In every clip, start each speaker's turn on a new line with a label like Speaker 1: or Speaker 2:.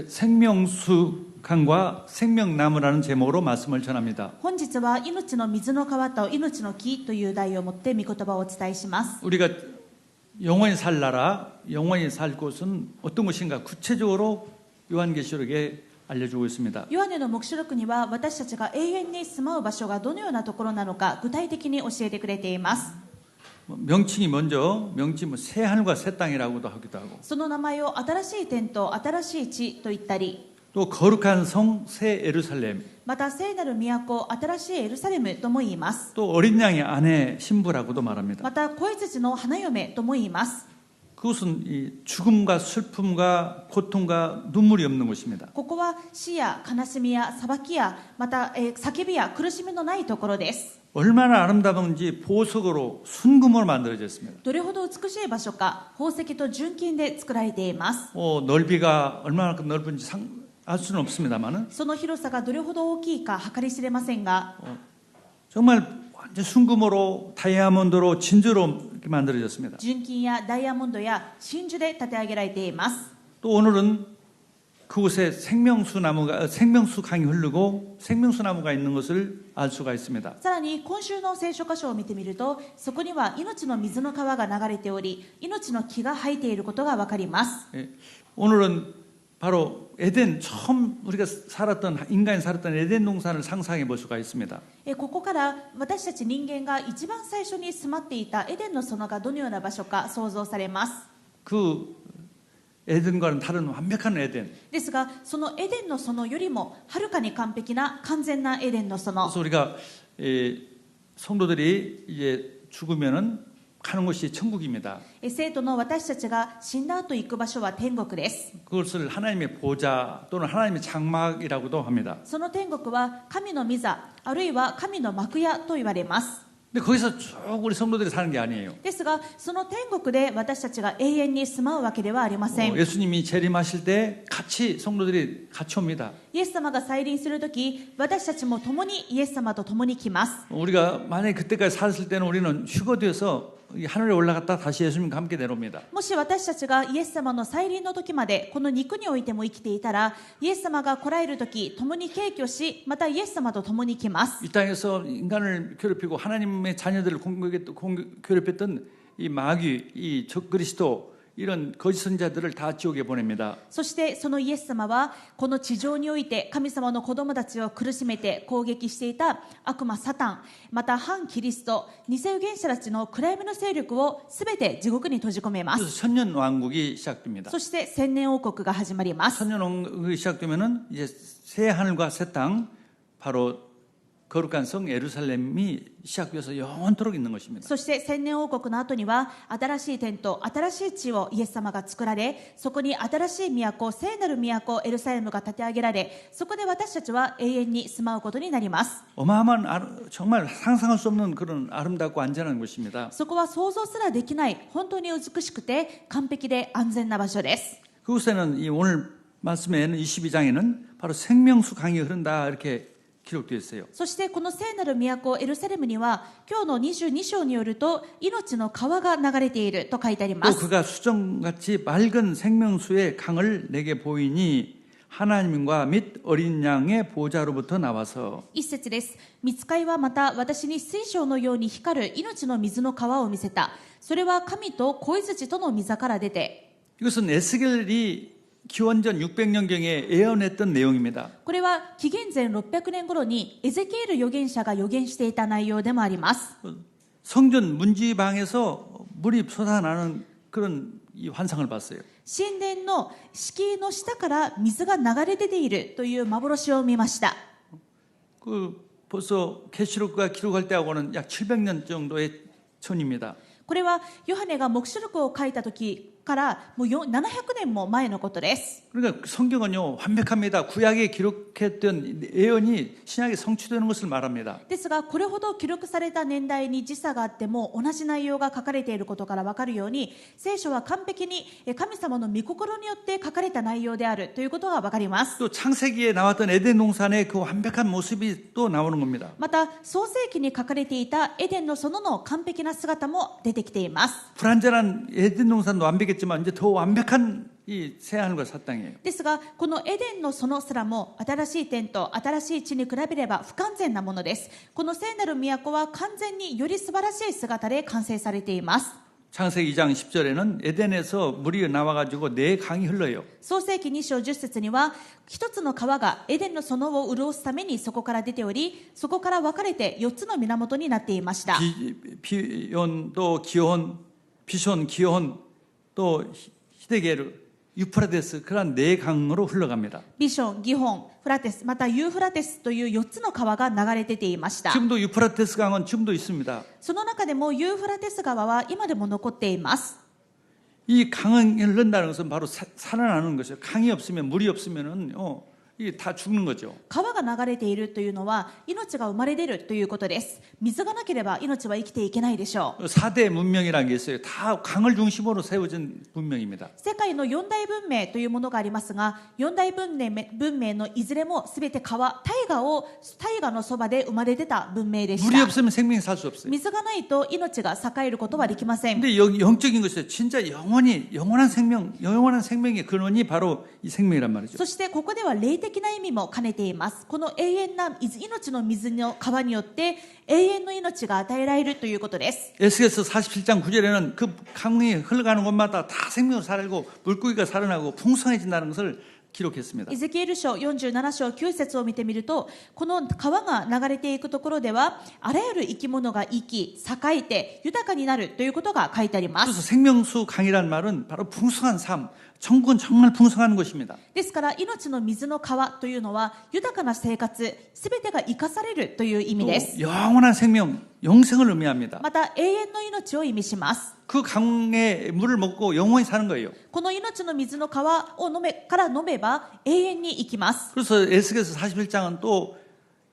Speaker 1: 생명수강과 생명나무라는 제목으로 말씀을 전합니다.
Speaker 2: 本日は命の水の川と命の木という題をもって御言葉をお伝えします。
Speaker 1: 우리가 영원히 살 나라, 영원히 살 곳은 어떤 곳인가 구체적으로 요한계시록에 알려주고 있습니다.
Speaker 2: ヨハネの黙示録には私たちが永遠に住まう場所がどのようなところなのか具体的に教えてくれています。
Speaker 1: 명칭이 먼저 새 하늘과 새 땅이라고도 하기도 하고
Speaker 2: その名前を新しい天と新しい地と言ったり
Speaker 1: 또 거룩한 성 새 예루살렘
Speaker 2: また聖なる都新しいエルサレムとも言います。
Speaker 1: 또 어린 양의 아내 신부라고도 말합니다.
Speaker 2: また子羊の花嫁とも言います。
Speaker 1: 그것은 이 죽음과 슬픔과 고통과 눈물이 없는 곳입니다.
Speaker 2: ここは死や悲しみや裁きやまた叫びや苦しみのないところです。
Speaker 1: 얼마나 아름다운지 보석으로 순금으로 만들어졌습니다.
Speaker 2: どれほど美しい場所か宝石と純金で作られています。
Speaker 1: 넓이가 얼마나 넓은지 알 수는 없습니다만은
Speaker 2: その広さがどれほど大きいか計り知れませんが
Speaker 1: 정말 완전 순금으로 다이아몬드로 진주로 이렇게 만들어졌습니다.
Speaker 2: 純金やダイヤモンドや真珠で建て上げられています。
Speaker 1: 또 오늘은 그곳에 생명수강이 흐르고 생명수나무가 있는 것을 알 수가 있습니다.
Speaker 2: さらに今週の聖書箇所を見てみるとそこには命の水の川が流れており命の木が生えていることがわかります。
Speaker 1: 오늘은 바로 에덴 처음 우리가 인간이 살았던 에덴 동산을 상상해 볼 수가 있습니다.
Speaker 2: ここから私たち人間が一番最初に住まっていたエデンの園がどのような場所か想像されます。
Speaker 1: 그 에덴과는 다른 완벽한 에덴.
Speaker 2: ですがそのエデンの園よりもはるかに完璧な完全なエデンの園。
Speaker 1: 그래서 우리가 성도들이 이제 죽으면은 가는 곳이 천국입니다.
Speaker 2: 生徒の私たちが死んだ後行く場所は天国です。
Speaker 1: 그것을 하나님의 보좌 또는 하나님의 장막이라고도 합니다.
Speaker 2: その天国は神の御座あるいは神の幕屋と言われます。
Speaker 1: 근데 거기서 쭉 우리 성도들이 사는 게 아니에요.
Speaker 2: ですがその天国で私たちが永遠に住まうわけではありません。
Speaker 1: 예수님이 재림하실 때 같이 성도들이 같이 옵니다.
Speaker 2: イエス様が再臨するとき私たちも共にイエス様と共に来ます。
Speaker 1: 우리가 만약에 그때까지 살았을 때는 우리는 휴거되어서 하늘에 올라갔다 다시 예수님과 함께 내려옵니다.
Speaker 2: もし私たちがイエス様の再臨の時までこの肉においても生きていたらイエス様が来られる時共に敬居しまたイエス様と共に来ます。
Speaker 1: 이 땅에서 인간을 괴롭히고 하나님의 자녀들을 괴롭혔던 이 마귀, 이 적그리스도 이런 거짓 선자들을 다 지옥에 보냅니다.
Speaker 2: そしてそのイエス様はこの地上において神様の子供たちを苦しめて攻撃していた悪魔サタンまた反キリスト偽預言者たちの暗闇の勢力をすべて地獄に閉じ込めま
Speaker 1: 그래서
Speaker 2: す。
Speaker 1: 천년왕국이 시작됩니다.
Speaker 2: そして千年王国が始まります。
Speaker 1: 천년왕국이 시작되면은 이제 새 하늘과 새 땅 바로 거룩한 성 예루살렘이 시작돼서 영원토록 있는 것입니다.
Speaker 2: そして千年王国の後には新しい天と新しい地をイエス様が作られそこに新しい都聖なる都エルサレムが建て上げられそこで私たちは永遠に住まうことになります。
Speaker 1: 어마어마한 정말 상상할 수 없는 그런 아름답고 안전한 곳입니다.
Speaker 2: そこは想像すらできない本当に美しくて完璧で安全な場所です。
Speaker 1: 그곳에는 이 오늘 말씀에는 22장에는 바로 생명수 강이 흐른다 이렇게 기록되어 있어요.
Speaker 2: そしてこの聖なる都エルサレムには今日の22章によると命の川が流れていると書いてありま
Speaker 1: 또
Speaker 2: す。
Speaker 1: 그가 수정같이 맑은 생명수의 강을 내게 보이니 하나님과 및 어린 양의 보좌로부터 나와서
Speaker 2: 一節です。御使いはまた私に水晶のように光る命の水の川を見せた。それは神と子羊との御座から出て
Speaker 1: 이것은 에스겔이 기원전 600년경에 예언했던 내용입니다.
Speaker 2: これは紀元前600年頃にエゼキエル預言者が預言していた内容でもあります。
Speaker 1: 성전 문지방에서 물이 솟아나는 그런 이 환상을 봤어요.
Speaker 2: 神殿の敷居の下から水が流れ出ているという幻を見ました。
Speaker 1: 벌써 계시록가 기록할 때하고는 약 700년 정도의 전입니다.
Speaker 2: これはヨハネが黙示録を書いた時からもう700年も前のことです。
Speaker 1: 그러니까 성경은요 완벽합니다. 구약에 기록했던 예언이 신약에 성취되는 것을 말합니다.
Speaker 2: ですがこれほど記録された年代に時差があっても同じ内容が書かれていることから分かるように聖書は完璧に神様の御心によって書かれた内容であるということが分かります。
Speaker 1: 또 창세기에 나왔던 에덴 동산의 그 완벽한 모습이 또 나오는 겁니다.
Speaker 2: また創世記に書かれていたエデンの園の完璧な姿も出てきています。
Speaker 1: 불완전한 에덴 동산도 완벽히 바뀌었겠지만 이제 더 완벽한 이 새하늘과 새 땅이에요.
Speaker 2: ですがこのエデンの園すらも新しい天と新しい地に比べれば不完全なものです。この聖なる都は完全により素晴らしい姿で完成されています。
Speaker 1: 창세기 2장 10절에는 에덴에서 물이 나와가지고 네 강이 흘러요.
Speaker 2: 創世記2章10節には一つの川がエデンの園を潤すためにそこから出ており、そこから分かれて4つの源になっていました。
Speaker 1: 비온 또 기온, 비손, 기온 또 히데게르, 유프라데스 그런 네 강으로 흘러갑니다.
Speaker 2: ビション、ギホン、フラテス、またユーフラテスという4つの川が流れ出ていました。
Speaker 1: 지금도 유프라데스 강은 지금도 있습니다.
Speaker 2: その中でもユーフラテス川は今でも残っています。
Speaker 1: 이 강이 흐른다는 것은 바로 살아나는 것이에요. 강이 없으면 물이 없으면은 이게 다 죽는 거죠.
Speaker 2: 川が流れているというのは命が生まれ出るということです。水がなければ命は生きていけないでしょう。
Speaker 1: 4대 문명이라는 게 있어요. 다 강을 중심으로 세워진 문명입니다.
Speaker 2: 世界の4大文明というものがありますが、4大文明のいずれもすべて川、大河のそばで生まれ出た文明でし
Speaker 1: 물이
Speaker 2: た。
Speaker 1: 없으면 생명이 살 수 없어요.
Speaker 2: 水がないと命が栄えることはできません。
Speaker 1: 근데 영적인 것이에요. 진짜 영원한 생명의 근원이 바로 이 생명이란 말이죠.
Speaker 2: そしてここでは霊的な意味も兼ねています。この永遠な命の水の川によって永遠の命が与えられるということです。
Speaker 1: 에스겔서 47장 9절에는 그 강이 흘러가는 곳마다 다 생명으로 살고 물고기가 살아나고 풍성해진다는 것을 기록했습니다.
Speaker 2: エゼキエル書47章9節を見てみると、この川が流れていくところではあらゆる生き物が生き栄えて豊かになるということが書いてありま
Speaker 1: 그래서
Speaker 2: す。
Speaker 1: 생명수 강이란 말은 바로 풍성한 삶, 천국은 정말 풍성한 것입니다.
Speaker 2: ですから命の水の川というのは豊かな生活すべてが生かされるという意味
Speaker 1: 또
Speaker 2: です。
Speaker 1: 영원한 생명, 영생을 의미합니다.
Speaker 2: また永遠の命を意味します。
Speaker 1: 그 강의 물을 먹고 영원히 사는 거예요.
Speaker 2: この命の水の川を飲めば永遠に生きます。
Speaker 1: 그래서 에스겔서 41장은 또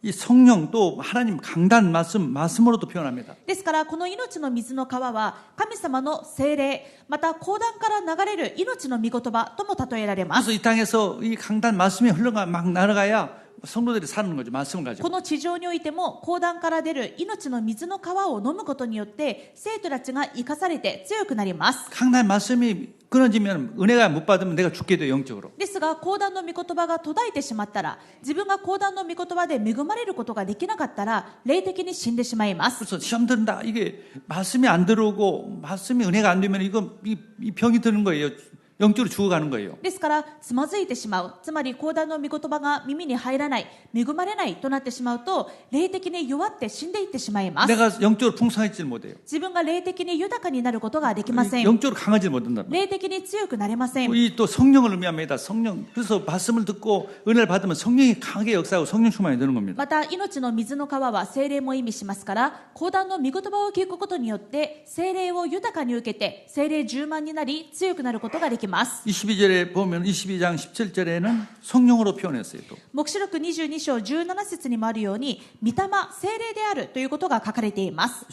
Speaker 1: 이 성령 또 하나님 강단 말씀으로도 표현합니다.
Speaker 2: ですからこの命の水の川は神様の聖霊、また講談から流れる命の御言葉とも例えられます。
Speaker 1: 그래서 이 땅에서 이 강단 말씀이 막 날아가야 성도들이 사는 거죠. 말씀을 가지고.
Speaker 2: この地上においても講談から出る命の水の川を飲むことによって生徒たちが生かされて強くなります。
Speaker 1: 강단 말씀이 끊어지면 은혜가 못 받으면 내가 죽게 돼요. 영적으로.
Speaker 2: ですが講談の御言葉が途絶えてしまったら、自分が講談の御言葉で恵まれることができなかったら霊的に死んでしまいます。
Speaker 1: 그래서 시험 든다. 이게 말씀이 안 들어오고 말씀이 은혜가 안 되면 이 병이 드는 거예요. 영적으로 죽어가는 거예요.
Speaker 2: ですからつまずいてしまう、つまり講談の御言葉が耳に入らない、恵まれないとなってしまうと霊的に弱って死んでいってしまいます。
Speaker 1: 내가 영적으로 풍성해지질 못해요.
Speaker 2: 自分が霊的に豊かになることができません。
Speaker 1: 영적으로 강하지 못한다.
Speaker 2: 霊的に強くなれません。
Speaker 1: 이 또 성령을 의미합니다. 성령. 그래서 말씀을 듣고 은혜를 받으면 성령이 강하게 역사하고 성령 충만이 되는 겁니다.
Speaker 2: また命の水の川は聖霊も意味しますから、講談の御言葉を聞くことによって聖霊を豊かに受けて聖霊充満になり強くなることができます。
Speaker 1: 22절에 보면 22장 17절에는 성령으로 표현했어요. 또.
Speaker 2: 黙示録22章17節にもあるように御霊聖霊であるということが書かれています。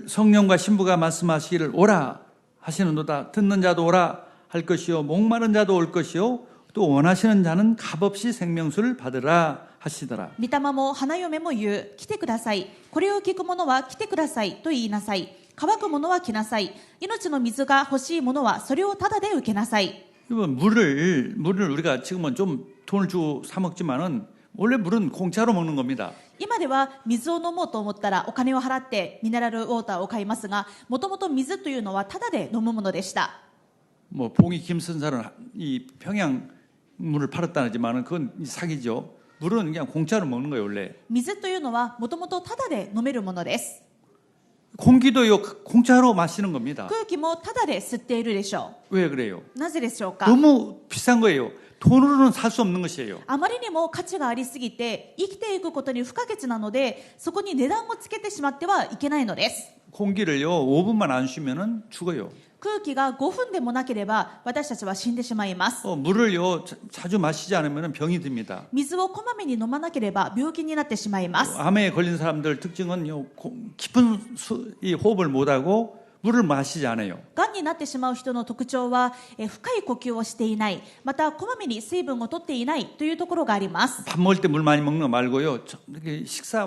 Speaker 1: 성령과 신부가 말씀하시기를 오라 하시는도다. 듣는 자도 오라 할 것이요 목마른 자도 올 것이요 또 원하시는 자는 값없이 생명수를 받으라 하시더라.
Speaker 2: 御霊も花嫁も言う、来てください。これを聞く者は来てくださいと言いなさい。乾く者は来なさい。命の水が欲しい者はそれをただで受けなさい。
Speaker 1: 물을 우리가 지금은 좀 돈을 주고 사 먹지만은 원래 물은 공짜로 먹는 겁니다.
Speaker 2: 今では水を飲もうと思ったらお金を払ってミネラルウォーターを買いますが、もともと水というのはただで飲むものでした。
Speaker 1: 뭐 봉이 김선사는 이 평양 물을 팔았다는 하지만은 그건 사기죠. 물은 그냥 공짜로 먹는 거예요, 원래.
Speaker 2: 水というのはもともとただで飲めるものです。
Speaker 1: 공기도요 공짜로 마시는 겁니다.
Speaker 2: 空気もただで吸っているでしょ
Speaker 1: 왜 그래요?
Speaker 2: う。なぜでしょうか。
Speaker 1: 너무 비싼 거예요. 돈으로는 살 수 없는 것이에요.
Speaker 2: あまりにも価値がありすぎて生きていくことに不可欠なので、そこに値段をつけてしまってはいけないのです。
Speaker 1: 공기를요 5분만 안 쉬면은 죽어요.
Speaker 2: 空気が5分でもなければ私たちは死んでしまいます。
Speaker 1: 물을요 자주 마시지 않으면 병이 듭니다.
Speaker 2: 水をこまめに飲まなければ病気になってしまいます。
Speaker 1: 암에 걸린 사람들 특징은요 깊은 이 호흡을 못하고 물을 마시지 않아요.
Speaker 2: がんになってしまう人の特徴は、深い呼吸をしていない、またこまめに水分を取っていないというところがあります。
Speaker 1: 밥 먹을 때 물 많이 먹는 거 말고요. 이렇게 식사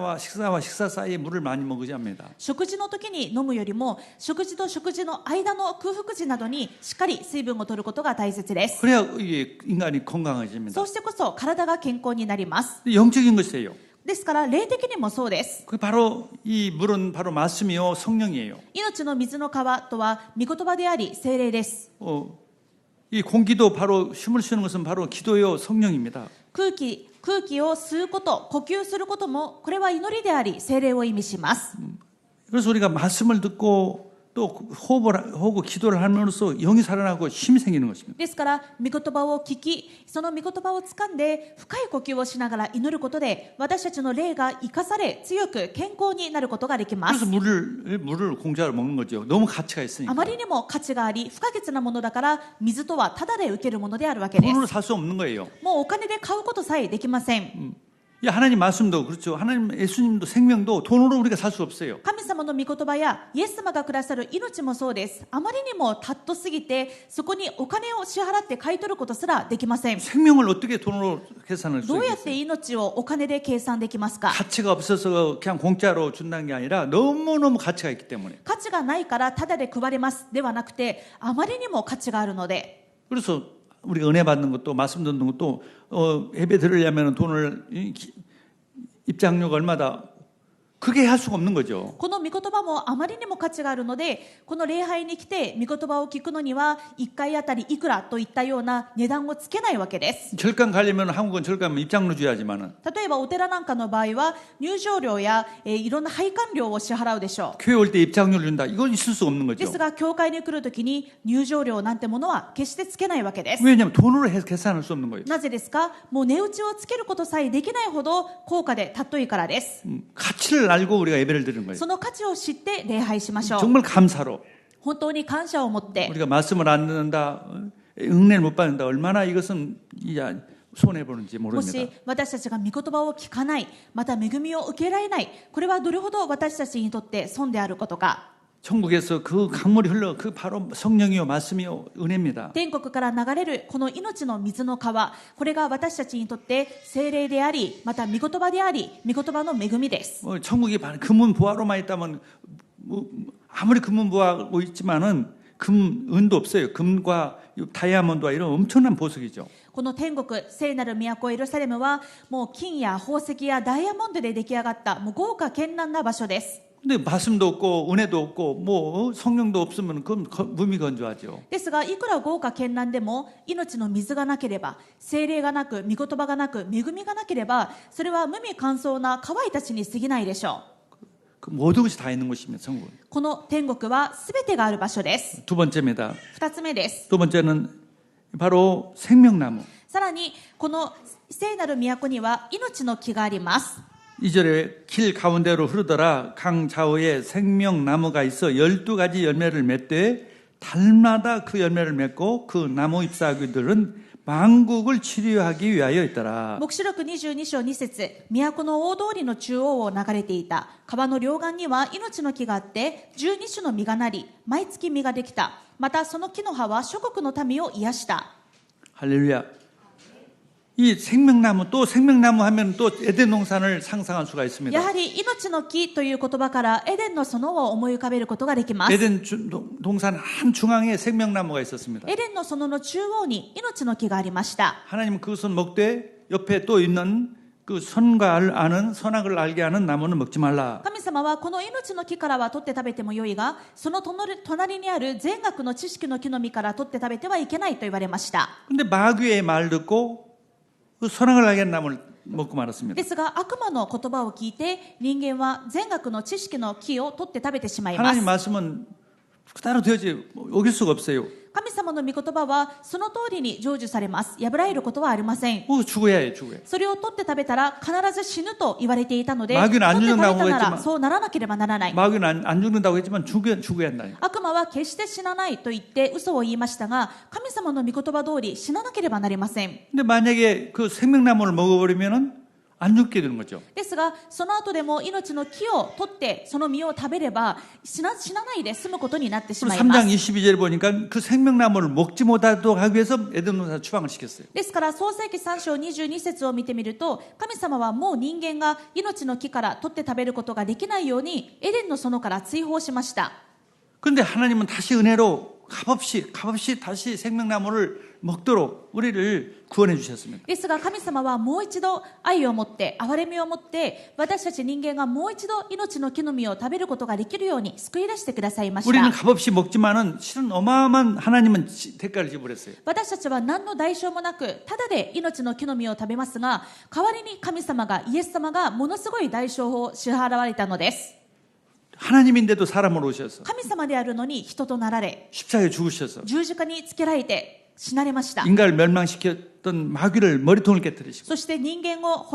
Speaker 1: 사이에 물을 많이 먹으지 합니다.
Speaker 2: 食事の時に飲むよりも、食事と食事の間の空腹時などにしっかり水分を取ることが大切です。
Speaker 1: 그래야 이게 인간이 건강해집니다.
Speaker 2: そうしてこそ体が健康になります。
Speaker 1: 영적인 것이에요.
Speaker 2: ですから霊的にもそうです。
Speaker 1: 그 바로 이 물은 바로 말씀이요 성령이에요.
Speaker 2: 命の水の川とは御言葉であり聖霊です。
Speaker 1: 이 공기도 바로 숨을 쉬는 것은 바로 기도요 성령입니다.
Speaker 2: 空気を吸うこと、呼吸することもこれは祈りであり聖霊を意味します。
Speaker 1: 그래서 우리가 말씀을 듣고 또 호흡을 하고 기도를 함으로써 영이 살아나고 힘이 생기는 것입니다.
Speaker 2: ですから御言葉を聞き、その御言葉を掴んで深い呼吸をしながら祈ることで私たちの霊が生かされ強く健康になることができます。
Speaker 1: 그래서 물을 공짜로 먹는 거죠. 너무 가치가 있으니까.
Speaker 2: あまりにも価値があり不可欠なものだから水とはタダで受けるものであるわけです。
Speaker 1: 돈으로 살 수 없는 거예요.
Speaker 2: もうお金で買うことさえできません。
Speaker 1: 하나님 말씀도 그렇죠. 하나님 예수님도 생명도 돈으로 우리가 살 수 없어요.
Speaker 2: 神様の御言葉やイエス様がくださる命もそうです。あまりにも尊すぎてそこにお金を支払って買い取ることすらできません。
Speaker 1: 생명을 어떻게 돈으로 계산할 수
Speaker 2: どうやっ
Speaker 1: 있겠어요?
Speaker 2: て命をお金で計算できますか。
Speaker 1: 가치가 없어서 그냥 공짜로 준다는 게 아니라 너무너무 가치가 있기 때문에.
Speaker 2: 価値がないからタダで配れますではなくてあまりにも価値があるので
Speaker 1: 그래서 우리가 은혜 받는 것도 말씀 듣는 것도 예배 들으려면 돈을 입장료가 얼마다 그게 할 수가 없는 거죠.
Speaker 2: この御言葉もあまりにも価値があるのでこの礼拝に来て御言葉を聞くのには1回あたりいくらといったような値段をつけないわけです。
Speaker 1: 절간 가려면 한국은 절간 입장료 줘야지만은
Speaker 2: 例えばお寺なんかの場合は入場料や、いろんな拝観料を支払うでしょ
Speaker 1: 교회 올 때 입장료를 준다. 이건 있을 수 없는
Speaker 2: う。で
Speaker 1: 거죠.
Speaker 2: すが教会に来るときに入場料なんてものは決してつけないわけです。
Speaker 1: 왜냐하면 돈으로 해서 계산할 수 없는 거예요.
Speaker 2: なぜですか。もう値打ちをつけることさえできないほど高価で尊いからです。
Speaker 1: 가치를 알고 우리가 예배를 드리는 거예요.
Speaker 2: その価値を知って礼拝しましょう。
Speaker 1: 정말 감사로
Speaker 2: 本当に感謝を持って
Speaker 1: 우리가 말씀을 안 듣는다, 은혜를 못 받는다. 얼마나 이것은 손해 보는지
Speaker 2: も
Speaker 1: 모릅니다.
Speaker 2: し私たちが御言葉を聞かない、また恵みを受けられない、これはどれほど私たちにとって損であることか。
Speaker 1: 천국에서 그 강물이 흘러 그 바로 성령이요 말씀이요 은혜입니다.
Speaker 2: 天国から流れるこの命の水の川、これが私たちにとって聖霊であり、また御言葉であり、御言葉の恵みです。
Speaker 1: 천국이 금은 보화로만 있다면 아무리 금은 보화로 있지만은 은도 없어요. 금과 다이아몬드와 이런 엄청난 보석이죠.
Speaker 2: この天国、聖なる都エルサレムはもう金や宝石やダイヤモンドで出来上がったもう豪華絢爛な場所です。
Speaker 1: 근데 말씀도 없고 은혜도 없고 뭐 성령도 없으면 그건 무미건조하죠.
Speaker 2: ですがいくら豪華絢爛でも命の水がなければ、聖霊がなく、御言葉がなく、恵みがなければ、それは無味乾燥な乾いた地に過ぎないでしょう。
Speaker 1: 그 모든 것이 다 있는 곳입니다. 천국은.
Speaker 2: この天国はすべてがある場所です。
Speaker 1: 두 번째입니다.
Speaker 2: 2つ目です。
Speaker 1: 두 번째는 바로 생명나무.
Speaker 2: さらにこの聖なる都には命の木があります。
Speaker 1: 2절에 길 가운데로 흐르더라 강 좌우에 생명나무가 있어 12가지 열매를 맺되 달마다 그 열매를 맺고 그 나무 잎사귀들은 만국을 치료하기 위하여 있더라.
Speaker 2: 黙示録22章2節、都の大通りの中央を流れていた川の両岸には命の木があって12種の実がなり毎月実ができた。またその木の葉は諸国の民を癒した。
Speaker 1: 할렐루야. 이 생명나무 또 생명나무 하면 또 에덴 동산을 상상할 수가 있습니다.
Speaker 2: やはり命の木という言葉からエデンの園を思い浮かべることができます。
Speaker 1: 에덴 동산 한 중앙에 생명나무가 있었습니다.
Speaker 2: エデンの園の中央に命の木がありました。
Speaker 1: 하나님은 그것은 먹되 옆에 또 있는 그 선과 아는 선악을 알게 하는 나무는 먹지 말라.
Speaker 2: 神様はこの命の木からは取って食べてもよいが、その隣にある善悪の知識の木の実から取って食べてはいけないと言われました。
Speaker 1: 근데 마귀의 말 듣고 그 선악을 알게 하는 나무를 먹고 말았습니다.
Speaker 2: ですが悪魔の言葉を聞いて人間は善悪の知識の木を取って食べてしまいます。
Speaker 1: 하나님 말씀은 그대로 되어지 어길 수가 없어요.
Speaker 2: 神様の御言葉はその通りに成就されます。破られることはありません。
Speaker 1: 죽어야 해요, 죽어야.
Speaker 2: それを取って食べたら必ず死ぬと言われていたので、
Speaker 1: 마귀는
Speaker 2: 取って
Speaker 1: 안
Speaker 2: 食べた
Speaker 1: 죽는다고
Speaker 2: なら
Speaker 1: 했지만
Speaker 2: そうならなければならない。
Speaker 1: 마귀는 안 죽는다고 했지만 죽어야 한다.
Speaker 2: 悪魔は決して死なないと言って嘘を言いましたが、神様の御言葉通り死ななければなりません。
Speaker 1: 근데 만약에 그 생명나무를 먹어버리면은 안 죽게 되는 거죠.
Speaker 2: ですが、その後でも命の木を取って、その実を食べれば、死なないで済むことになってし
Speaker 1: 그리고
Speaker 2: まいま
Speaker 1: 3장
Speaker 2: す。
Speaker 1: 22절에 보니까 그 생명나무를 먹지 못하도록 하기 위해서 에덴 동산에서 추방을 시켰어요.
Speaker 2: ですから、創世記3章22節を見てみると、神様はもう人間が命の木から取って食べることができないように、エデンの園から追放しました。
Speaker 1: 그런데 하나님은 다시 은혜로 값없이 다시 생명나무를 먹도록 우리를 구원해 주셨습니다.
Speaker 2: ですが神様はもう一度愛を持って、憐れみを持って、私たち人間がもう一度命の木の実を食べることができるように救い出してくださいまし
Speaker 1: 우리는
Speaker 2: た。
Speaker 1: 값없이 먹지만은 실은 어마어마한 하나님은 대가를 지불했어요.
Speaker 2: 私たちは何の代償もなく、ただで命の木の実を食べますが、代わりに神様が、イエス様がものすごい代償を支払われたのです。
Speaker 1: 하나님인데도 사람으로 오셔서
Speaker 2: 神様であるのに人となられ、
Speaker 1: 십자가에 죽으셔서
Speaker 2: 十字架につけられて死なれました。
Speaker 1: 인간을 멸망시켰던 마귀를 머리통을 깨뜨리시고
Speaker 2: そして人間を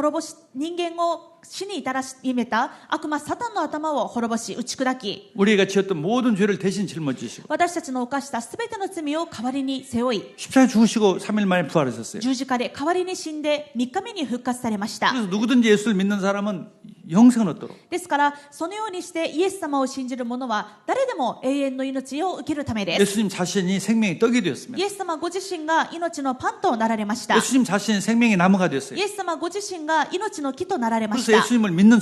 Speaker 2: 死に至らしめた悪魔サタンの頭を滅ぼし打ち砕き、
Speaker 1: 우리가 지었던 모든 죄를 대신 짊어지시고
Speaker 2: 私たちの犯したすべての罪を代わりに背負い、
Speaker 1: 십자가에 죽으시고 3일 만에 부활하셨어요.
Speaker 2: 十字架で代わりに死んで3日目に復活されました。
Speaker 1: 그래서 누구든지 예수를 믿는 사람은 영생을 얻도록
Speaker 2: ですからそのようにしてイエス様を信じる者は誰でも永遠の命を受けるためです。
Speaker 1: 예수님 자신이 생명의 떡이 되었습니다.
Speaker 2: イエス様ご自身が命のパンとなられました。
Speaker 1: 예수님 자신이 생명의 나무가 되었어요.
Speaker 2: イエス様ご自身が命の木となられまし
Speaker 1: 그래서
Speaker 2: た。
Speaker 1: 예수님을 믿는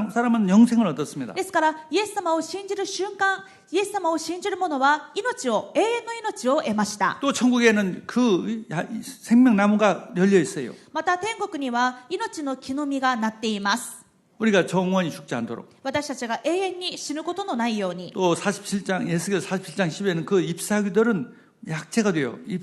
Speaker 1: 사람은 영생을 얻었습니다.
Speaker 2: ですからイエス様を信じる瞬間、イエス様を信じる者は永遠の命を得ました。
Speaker 1: 또 천국에는 그 생명나무가 열려 있어요.
Speaker 2: また天国には命の木の実がなっています。
Speaker 1: 우리가 영원히 죽지 않도록.
Speaker 2: 私たちが永遠に死ぬことのないように。
Speaker 1: 또 47장 에스겔 47장 10에는 그 잎사귀들은 약재가 돼요. 이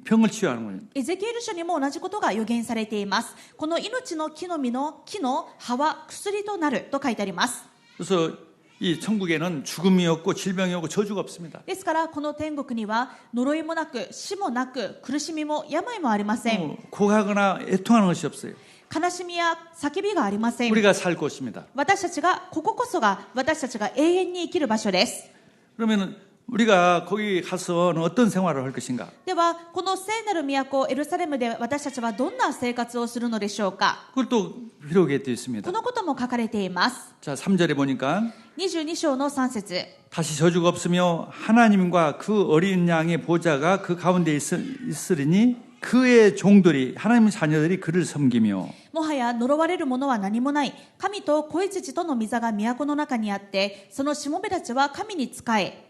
Speaker 1: 병을 치유하는 거예요.
Speaker 2: エゼキエル書にも同じことが予言されています。この命の木の実の木の葉は薬となると書いてあります。
Speaker 1: 그래서 이 천국에는 죽음이 없고 질병이 없고 저주가 없습니다.
Speaker 2: ですからこの天国には呪いもなく死もなく苦しみも病もありません。
Speaker 1: 고하거나 애통하는 것이 없어요.
Speaker 2: 悲しみや叫びがありません。
Speaker 1: 우리가 살 곳입니다.
Speaker 2: 私たちがこここそが私たちが永遠に生きる場所です。
Speaker 1: 그러면 우리가 거기 가서는 어떤 생활을 할 것인가?
Speaker 2: ではこの聖なる都エルサレムで私たちはどんな生活をするのでしょうか。
Speaker 1: 그걸 또 기록에 되어 있습니다.
Speaker 2: このことも書かれています。
Speaker 1: 자, 3절에 보니까
Speaker 2: 22章の3節。
Speaker 1: 다시 저주가 없으며 하나님과 그 어린 양의 보좌가 그 가운데 있으리니 그의 종들이 하나님의 자녀들이 그를 섬기며
Speaker 2: もはや呪われるものは何もない。神と子羊との御座が都の中にあって、そのしもべたちは神に仕え。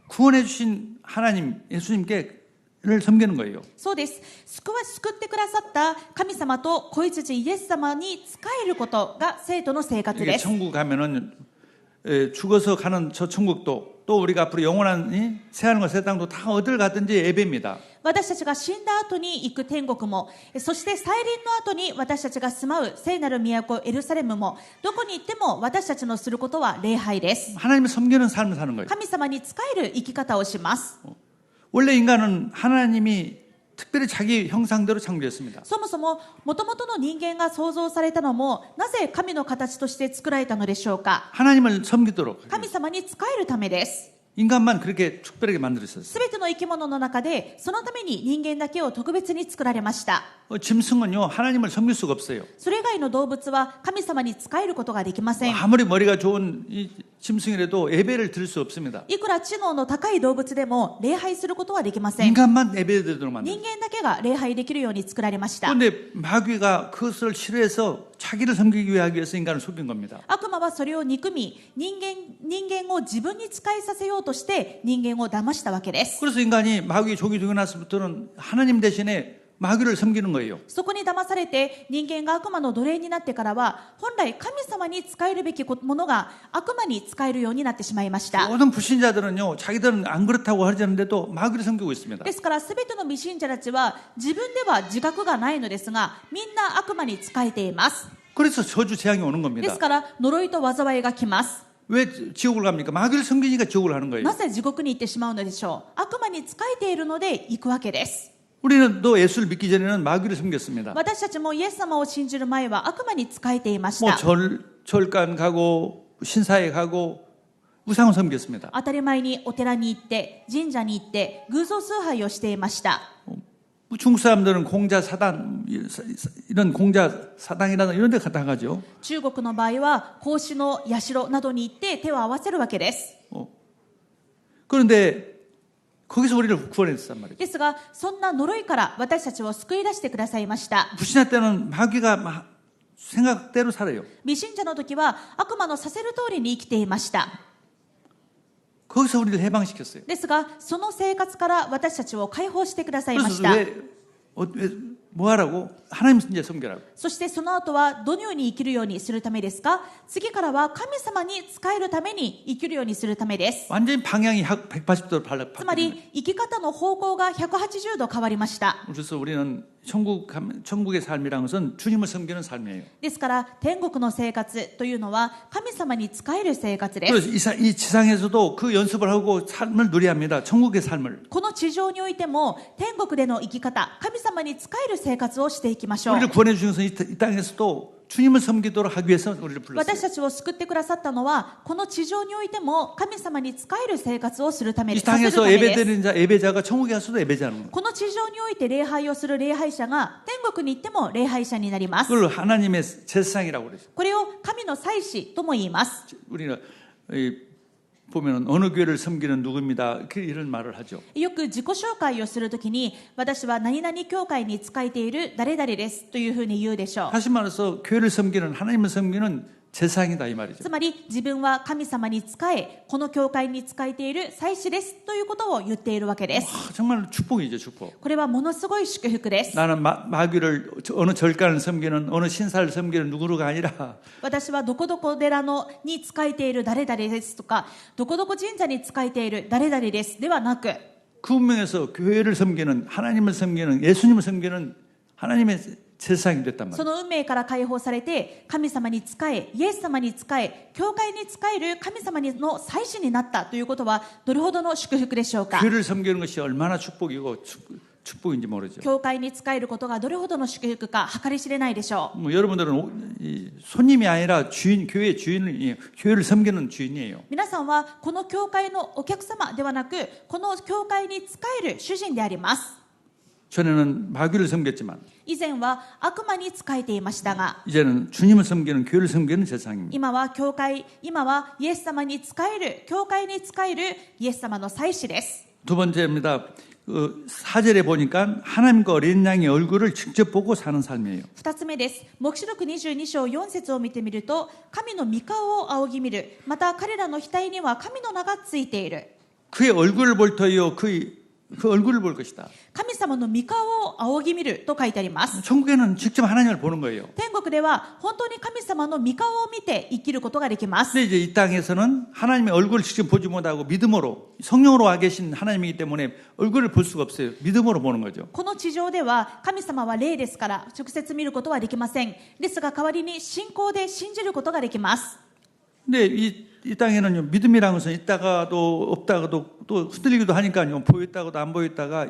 Speaker 1: 구원해 주신 하나님 예수님께를 섬기는 거예요.
Speaker 2: そうです。救ってくださった神様と子羊イエス様に仕えることが生徒の生活
Speaker 1: 이게
Speaker 2: です。
Speaker 1: 천국 가면은 죽어서 가는 저 천국도 또 우리가 앞으로 영원한 새하늘과 새 땅도 다 어딜 가든지 예배입니다.
Speaker 2: 私たちが死んだ後に行く天国も、そして再臨の後に私たちが住まう聖なる都エルサレムも、どこに行っても私たちのすることは礼拝です。
Speaker 1: 하나님을 섬기는 삶을 사는 거예요.
Speaker 2: 神様に仕える生き方をします。
Speaker 1: 원래 인간은 하나님이 특별히 자기 형상대로 창조했습니다.
Speaker 2: そもそも元々の人間が創造されたのも、なぜ神の形として作られたのでしょうか。
Speaker 1: 하나님을 섬기도록
Speaker 2: 神様に仕えるためです。
Speaker 1: 인간만 그렇게 특별하게 만들었어요.
Speaker 2: すべての生き物の中で、そのために人間だけを特別に作られました。
Speaker 1: 짐승은요 하나님을 섬길 수가 없어요.
Speaker 2: それ以外の動物は神様に仕えることができません。
Speaker 1: 아무리 머리가 좋은 이 짐승이라도 예배를 드릴 수 없습니다.
Speaker 2: いくら知能の高い動物でも礼拝することはできません。
Speaker 1: 인간만 예배드리도록 만들었어요.
Speaker 2: 人間だけが礼拝できるように作られました。
Speaker 1: 그런데 마귀가 그것을 싫어해서 자기를 섬기기 위해서 인간을 속인 겁니다.
Speaker 2: 悪魔はそれを憎み、人間を自分に仕えさせようとして人間を騙したわけです。
Speaker 1: 그래서 인간이 마귀의 종이 되고 나서부터는 하나님 대신에 마귀를 섬기는 거예요.
Speaker 2: そこに騙されて人間が悪魔の奴隷になってからは、本来神様に仕えるべきものが悪魔に仕えるようになってしまいました。
Speaker 1: 모든 불신자들은요 자기들은 안 그렇다고 하려는데도 마귀를 섬기고 있습니다.
Speaker 2: ですから全ての未信者たちは自分では自覚がないのですが、みんな悪魔に仕えています。
Speaker 1: 그래서 저주 재앙이 오는
Speaker 2: で
Speaker 1: 겁니다.
Speaker 2: すから呪いと災いが来ます。
Speaker 1: 왜 지옥을 갑니까? 마귀를 섬기니까 지옥을 하는 거예요.
Speaker 2: なぜ地獄に行ってしまうのでしょう。悪魔に仕えているので行くわけです。
Speaker 1: 우리는 또 예수를 믿기 전에는 마귀를 섬겼습니다.
Speaker 2: 私たちもイエス様を信じる前は悪魔に仕えていまし
Speaker 1: 뭐
Speaker 2: た。
Speaker 1: 절간 가고 신사에 가고 우상을 섬겼습니다.
Speaker 2: 当たり前にお寺に行って神社に行って偶像崇拝をしていました。
Speaker 1: 중국 사람들은 공자 사단 이런 공자 사당이라는 이런 데 갔다 가죠.
Speaker 2: 中国の場合は孔子の社などに行って手を合わせるわけです。
Speaker 1: 그런데 거기서 우리를 구원했단 말이죠.
Speaker 2: ですがそんな呪いから私たちを救い出してくださいました。
Speaker 1: 불신자 때는 마귀가 생각대로 살아요.
Speaker 2: 未信者の時は悪魔のさせる通りに生きていました。
Speaker 1: 거기서 우리를 해방시켰어요.
Speaker 2: ですがその生活から私たちを解放してくださいまし
Speaker 1: 그래서
Speaker 2: た。
Speaker 1: 뭐 하라고? 하나님 이제 섬기라고.
Speaker 2: そしてその後はどのように生きるようにするためですか？次からは神様に仕えるために生きるようにするためです。
Speaker 1: 완전히 방향이 180도
Speaker 2: つまり生き方の方向が180度変わりました。
Speaker 1: 그래서 우리는 천국의 삶이라는 것은 주님을 섬기는 삶이에요.
Speaker 2: ですから天国の生活というのは神様に仕える生活です。
Speaker 1: 그래서 이 지상에서도 그 연습을 하고 삶을 누려야 합니다. 천국의 삶을.
Speaker 2: この地上においても天国での生き方、神様に仕える生活をしていきましょう。
Speaker 1: 우리를 구원해 주셔서 이 땅에서도 주님을 섬기도록 하기 위해서 우리를 불렀어요.
Speaker 2: 私たちを救ってくださったのはこの地上においても神様に仕える生活をするため
Speaker 1: 이
Speaker 2: です。させるた
Speaker 1: 땅에서
Speaker 2: めです。
Speaker 1: 예배드리는 자, 예배자가 천국에 가서도 예배자는 거예요.
Speaker 2: この地上において礼拝をする礼拝者が天国に行っても礼拝者になります。
Speaker 1: 그걸 하나님의 제사상이라고 그러죠.
Speaker 2: これを神の祭司とも言います。
Speaker 1: 우리가 보면 어느 교회를 섬기는 누구입니다. 이런 말을 하죠.
Speaker 2: よく自己紹介をするときに私は何々教会に仕えている誰々ですというふうに言うでしょう。
Speaker 1: 다시 말해서 교회를 섬기는 하나님을 섬기는 제사상이다 이 말이죠.
Speaker 2: つまり自分は神様に仕えこの教会に仕えている祭司ですということを言っているわけです。
Speaker 1: 정말 축복이죠, 축복.
Speaker 2: これはものすごい祝福です。
Speaker 1: 나는 마귀를 어느 절간을 섬기는 어느 신사를 섬기는 누구가 아니라
Speaker 2: 私はどこどこ寺に仕えている誰々ですとかどこどこ神社に仕えている誰々ですではなく
Speaker 1: 그 운명에서 교회를 섬기는 하나님을 섬기는 예수님을 섬기는 하나님의 제사상이 됐단
Speaker 2: そ
Speaker 1: 말이에요.
Speaker 2: の運命から解放されて神様に仕えイエス様に仕え教会に仕える神様の祭司になったということはどれほどの祝福でしょうか。
Speaker 1: 교회를 섬기는 것이 얼마나 축복이고 축복인지 모르죠.
Speaker 2: 教会に仕えることがどれほどの祝福か計り知れないでしょう。
Speaker 1: 뭐 여러분들은 손님이 아니라 주인, 교회의 주인이에요. 교회를 섬기는 주인이에요.
Speaker 2: 皆さんはこの教会のお客様ではなくこの教会に仕える主人であります。
Speaker 1: 전에는 마귀를 섬겼지만
Speaker 2: 以前は悪魔に仕えていましたが
Speaker 1: 이제는 주님을 섬기는 교회를 섬기는 제사상입니다.
Speaker 2: 今はイエス様に仕える教会に仕えるイエス様の祭司です。
Speaker 1: 두 번째입니다. 4절에 보니까 하나님과 어린 양의 얼굴을 직접 보고 사는 삶이에요.
Speaker 2: 2つ目です。黙示録22章4節を見てみると神の御顔を仰ぎ見るまた彼らの額には神の名がついている
Speaker 1: 그의 얼굴을 볼 터이요 그 얼굴을 볼 것이다.
Speaker 2: 神様の御顔を仰ぎ見ると書いてあります。
Speaker 1: 천국에는 직접 하나님을 보는 거예요.
Speaker 2: 天国では本当に神様の御顔を見て生きることができます。
Speaker 1: 근데 이제 이 땅에서는 하나님의 얼굴을 직접 보지 못하고 믿음으로 성령으로 와 계신 하나님이기 때문에 얼굴을 볼 수가 없어요. 믿음으로 보는 거죠.
Speaker 2: この地上では神様は霊ですから直接見ることはできません。ですが代わりに信仰で信じることができます。
Speaker 1: 근데 이 땅에는 믿음이라는 것은 있다가도 없다가도 또 흔들리기도 하니까요. 보였다가도 안 보였다가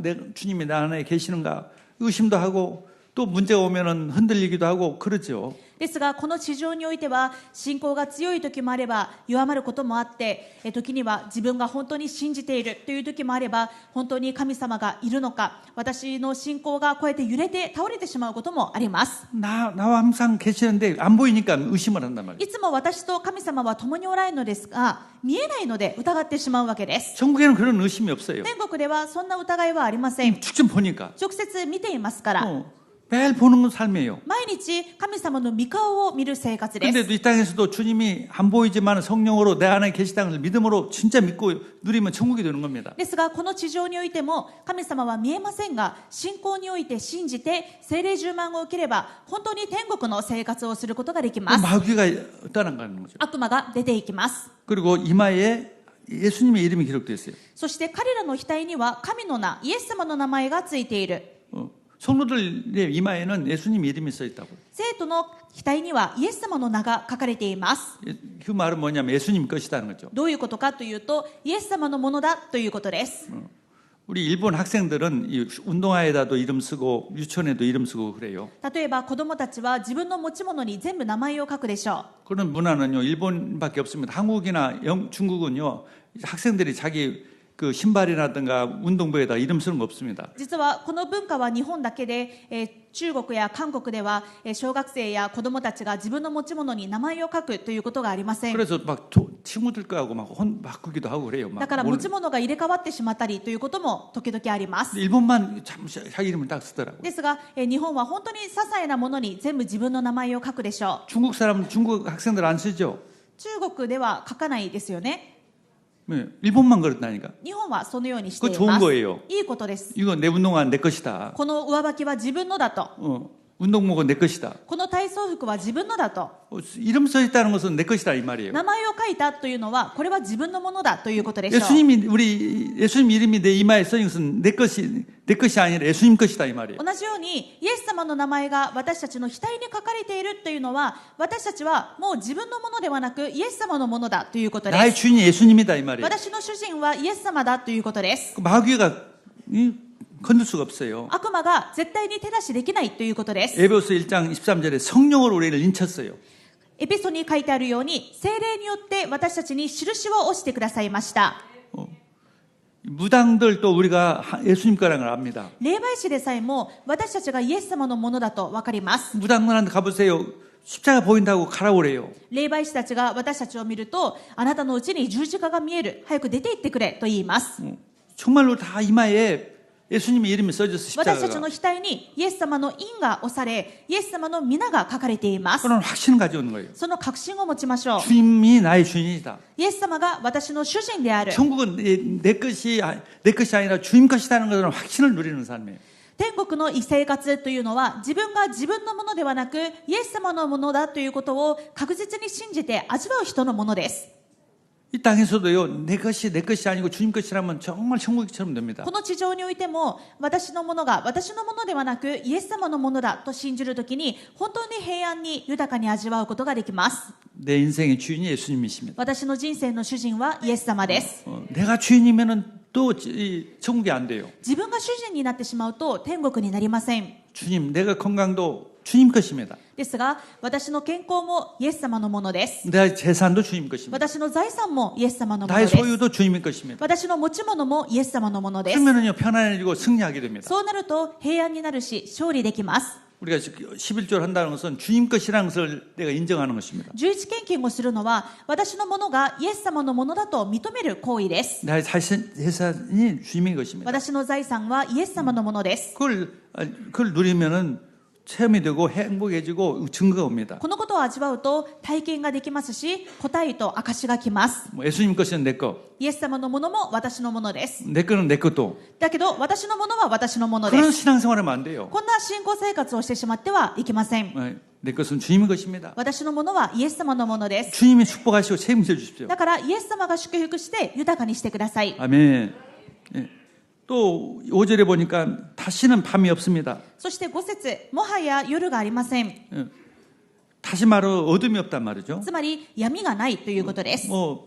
Speaker 1: 내 주님이 내 안에 계시는가 의심도 하고 또 문제가 오면은 흔들리기도 하고 그러죠.
Speaker 2: ですがこの地上においては信仰が強い時もあれば弱まることもあって時には自分が本当に信じているという時もあれば本当に神様がいるのか私の信仰がこうやって揺れて倒れてしまうこともあります。
Speaker 1: 나와 항상 계시는데 안 보이니까 의심을 한단 말이에요.
Speaker 2: いつも私と神様は共におられるのですが見えないので疑ってしまうわけです。
Speaker 1: 천국에는 그런 의심이 없어요.
Speaker 2: 天国ではそんな疑いはありません。
Speaker 1: 직접 보니까
Speaker 2: 直接見ていますから
Speaker 1: 매일 보는 건 삶이에요.
Speaker 2: 毎日神様の御顔を見る生活です。
Speaker 1: 근데 이 땅에서도 주님이 안 보이지만 성령으로 내 안에 계시다는 걸 믿음으로 진짜 믿고 누리면 천국이 되는 겁니다.
Speaker 2: ですがこの地上においても神様は見えませんが信仰において信じて聖霊充満を受ければ本当に天国の生活をすることができます。
Speaker 1: 마귀가 떠나가는 거죠.
Speaker 2: 悪魔が出ていきます。
Speaker 1: 그리고 이마에 예수님의 이름이 기록되어 있어요.
Speaker 2: そして彼らの額には神の名イエス様の名前がついている。
Speaker 1: 성도들의 이마에는 예수님 이름이 써 있다고.
Speaker 2: 生徒の額にはイエス様の名が書かれています。
Speaker 1: 그 말은 뭐냐면 예수님 것이라는 거죠.
Speaker 2: どういうことかというとイエス様のものだということです。
Speaker 1: 우리 일본 학생들은 이 운동화에다도 이름 쓰고 유치원에도 이름 쓰고 그래요.
Speaker 2: 例えば子どもたちは自分の持ち物に全部名前を書くでしょう。
Speaker 1: 그런 문화는요 일본밖에 없습니다. 한국이나 중국은요 학생들이 자기 그 신발이라든가 운동복에다 이름 쓰는 거 없습니다.
Speaker 2: 実はこの文化は日本だけで、中国や韓国では、小学生や子供たちが自分の持ち物に名前を書くということがありません。
Speaker 1: 그래서 막 친구들 거하고 막 바꾸기도 하고 그래요. 막
Speaker 2: だから持ち物が入れ替わってしまったりということも時々あります。
Speaker 1: 일본만 참 자기 이름을 딱 쓰더라고요.
Speaker 2: ですが、日本は本当に些細なものに全部自分の名前を書くでしょ
Speaker 1: 중국 사람 중국 학생들 안 쓰죠.
Speaker 2: う。中国では書かないですよね。
Speaker 1: 네, 일본만 그렇다니까.
Speaker 2: 日本はそのようにしてい
Speaker 1: 그거
Speaker 2: ま
Speaker 1: 좋은
Speaker 2: す。
Speaker 1: 거예요.
Speaker 2: いいことです。
Speaker 1: 이거 내 운동화는 내 것이다.
Speaker 2: この上履きは自分のだと。
Speaker 1: 운동복은 내 것이다.
Speaker 2: この体操服は自分のだと。
Speaker 1: 이름 써 있다는 것은 내 것이다 이 말이에요.
Speaker 2: 名前を書いたというのは、これは自分のものだということでしょう。
Speaker 1: 예수님 이름이 내 이마에 써 있는 것은 내 것이 아니라 예수님 것이다 이 말이에요.
Speaker 2: 同じようにイエス様の名前が私たちの額に書かれているというのは、私たちはもう自分のものではなくイエス様のものだということで
Speaker 1: 나의
Speaker 2: す。
Speaker 1: 주인이 예수님이다 이 말이에요.
Speaker 2: 私の主人はイエス様だということです。
Speaker 1: 마귀가 건들 수가 없어요.
Speaker 2: 悪魔が絶対に手出しできないということです。
Speaker 1: 에베소서 1장 13절에 성령으로 우리를 인쳤어요.
Speaker 2: エペソに書いてあるように、聖霊によって私たちに印を押してくださいました。
Speaker 1: 무당들도 우리가 예수님 거라는 걸 압니다.
Speaker 2: 霊媒師でさえも私たちがイエス様のものだと分かります。
Speaker 1: 무당들한테 가보세요. 십자가 보인다고 가라고 그래요.
Speaker 2: 霊媒師たちが私たちを見ると、あなたのうちに十字架が見える、早く出て行ってくれと言います。
Speaker 1: 정말로 다 이마에 예수님의 이름이 써져서
Speaker 2: 私たちの
Speaker 1: 십자가가.
Speaker 2: 額にイエス様の印が押され、イエス様の皆が書かれています。
Speaker 1: 그런 확신을 가져오는 거예요.
Speaker 2: その確信を持ちましょう。
Speaker 1: 주님이 나의 주인이다.
Speaker 2: イエス様が私の主人である。
Speaker 1: 천국은 내 것이 아니라 주님 것이라는 것은 확신을 누리는 삶이에요.
Speaker 2: 天国の生活というのは、自分が自分のものではなくイエス様のものだということを確実に信じて味わう人のものです。
Speaker 1: 이 땅에서도요, 내 것이 아니고 주님 것이라면 정말 천국처럼 됩니다.
Speaker 2: この地上においても、私のものが私のものではなくイエス様のものだと信じるときに、本当に平安に豊かに味わうことができます。
Speaker 1: 내 인생의 주인이 예수님이십니다.
Speaker 2: 私の人生の主人はイエス様です。
Speaker 1: 내가 주인이면은 또 천국이 안 돼요.
Speaker 2: 自分が主人になってしまうと天国になりません。
Speaker 1: 주님, 내가 건강도 주님 것입니다.
Speaker 2: ですが、私の健康もイエス様のものです。
Speaker 1: 내 재산도 주님 것입니다.
Speaker 2: 私の財産もイエス様のもの
Speaker 1: 나의
Speaker 2: です。
Speaker 1: 소유도 주님의 것입니다.
Speaker 2: 私の持ち物もイエス様のものです。
Speaker 1: 그러면은요, 편안해지고 승리하게 됩니다.
Speaker 2: そうなると平安になるし、勝利できます。
Speaker 1: 우리가 11조를 한다는 것은 주님 것이라는 것을 내가 인정하는 것입니다.
Speaker 2: 11献金をするのは、私のものがイエス様のものだと認める行為です。
Speaker 1: 나의 재산이 주님의 것입니다.
Speaker 2: 私の財産はイエス様のものです。
Speaker 1: 그걸 누리면은 체험이 되고 행복해지고 증거가 옵니다.
Speaker 2: このことを味わうと体験ができますし、答えと証が来ます。
Speaker 1: 뭐 예수님 것은 내 거,
Speaker 2: イエス様のものも私のものです。
Speaker 1: 내 거는 내 것도.
Speaker 2: だけど私のものは私のもので
Speaker 1: 그런
Speaker 2: す。
Speaker 1: 신앙생활하면 안 돼요.
Speaker 2: こんな信仰生活をしてしまってはいけません。
Speaker 1: 내 것은 주님의 것입니다.
Speaker 2: 私のものはイエス様のものです。
Speaker 1: 주님이 축복하시고 책임져 주십시오.
Speaker 2: だからイエス様が祝福して豊かにしてください。
Speaker 1: 아멘. 예. 또 5절에 보니까 다시는 밤이 없습니다.
Speaker 2: そして5節、もはや夜がありません。
Speaker 1: 예. 다시 말로 어둠이 없단 말이죠.
Speaker 2: つまり闇がないということです。
Speaker 1: 뭐